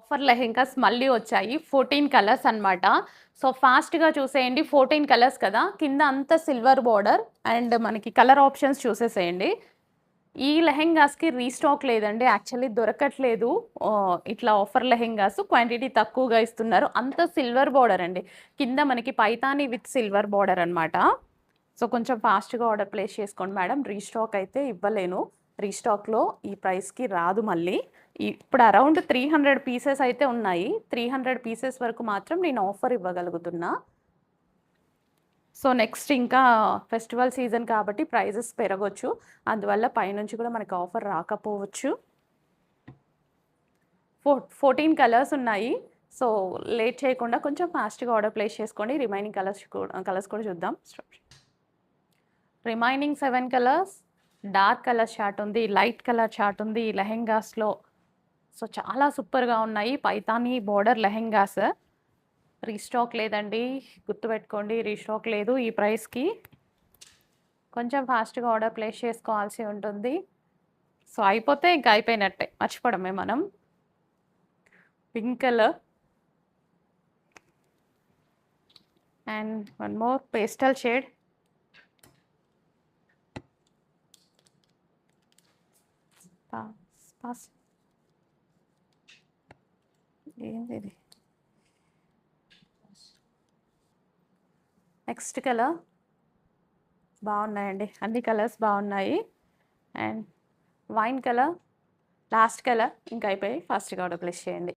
Offer lehengas మళ్ళీ వచ్చాయి. 14 colours అన్నమాట. సో, ఫాస్ట్‌గా చూసేయండి. 14 కలర్స్ కదా! కింద అంతా సిల్వర్ బోర్డర్ అండ్ మనకి కలర్ ఆప్షన్స్ చూసేసేయండి. ఈ లెహెంగాస్‌కి రీస్టాక్ లేదండి. యాక్చువల్లీ దొరకట్లేదు. ఇట్లా ఆఫర్ లెహెంగాస్ క్వాంటిటీ తక్కువగా ఇస్తున్నారు. అంతా సిల్వర్ బోర్డర్ అండి. కింద మనకి పైతాని విత్ సిల్వర్ బోర్డర్ అన్నమాట. సో, కొంచెం ఫాస్ట్‌గా ఆర్డర్ ప్లేస్ చేసుకోండి మేడం. రీస్టాక్ అయితే ఇవ్వలేను. రీస్టాక్‌లో ఈ ప్రైస్‌కి రాదు మళ్ళీ. ఇప్పుడు అరౌండ్ 300 పీసెస్ అయితే ఉన్నాయి. 300 పీసెస్ వరకు మాత్రం నేను ఆఫర్ ఇవ్వగలుగుతున్నా. సో, నెక్స్ట్ ఇంకా ఫెస్టివల్ సీజన్ కాబట్టి ప్రైజెస్ పెరగొచ్చు. అందువల్ల పైనుంచి కూడా మనకు ఆఫర్ రాకపోవచ్చు. 14 కలర్స్ ఉన్నాయి. సో, లేట్ చేయకుండా కొంచెం ఫాస్ట్‌గా ఆర్డర్ ప్లేస్ చేసుకోండి. రిమైనింగ్ కలర్స్ కూడా చూద్దాం. Remaining 7 colours dark colour chart ఉంది. లైట్ కలర్ చార్ట్ ఉంది. లెహెంగాస్‌లో సో, చాలా సూపర్‌గా ఉన్నాయి. పైతాని బోర్డర్ లెహెంగాస్. రీస్టాక్ లేదండి. గుర్తుపెట్టుకోండి రీస్టాక్ లేదు ఈ ప్రైస్‌కి. కొంచెం ఫాస్ట్‌గా ఆర్డర్ ప్లేస్ చేసుకోవాల్సి ఉంటుంది. సో, అయిపోతే ఇంక అయిపోయినట్టే. మర్చిపోవడమే మనం. Pink colour and one more pastel shade. పాస్ ఏందిది? నెక్స్ట్ కలర్ బాగున్నాయండి. అన్ని కలర్స్ బాగున్నాయి. And wine colour last colour. ఇంక అయిపోయాయి. ఫాస్ట్‌గా ఆర్డర్ ప్లేస్ చేయండి.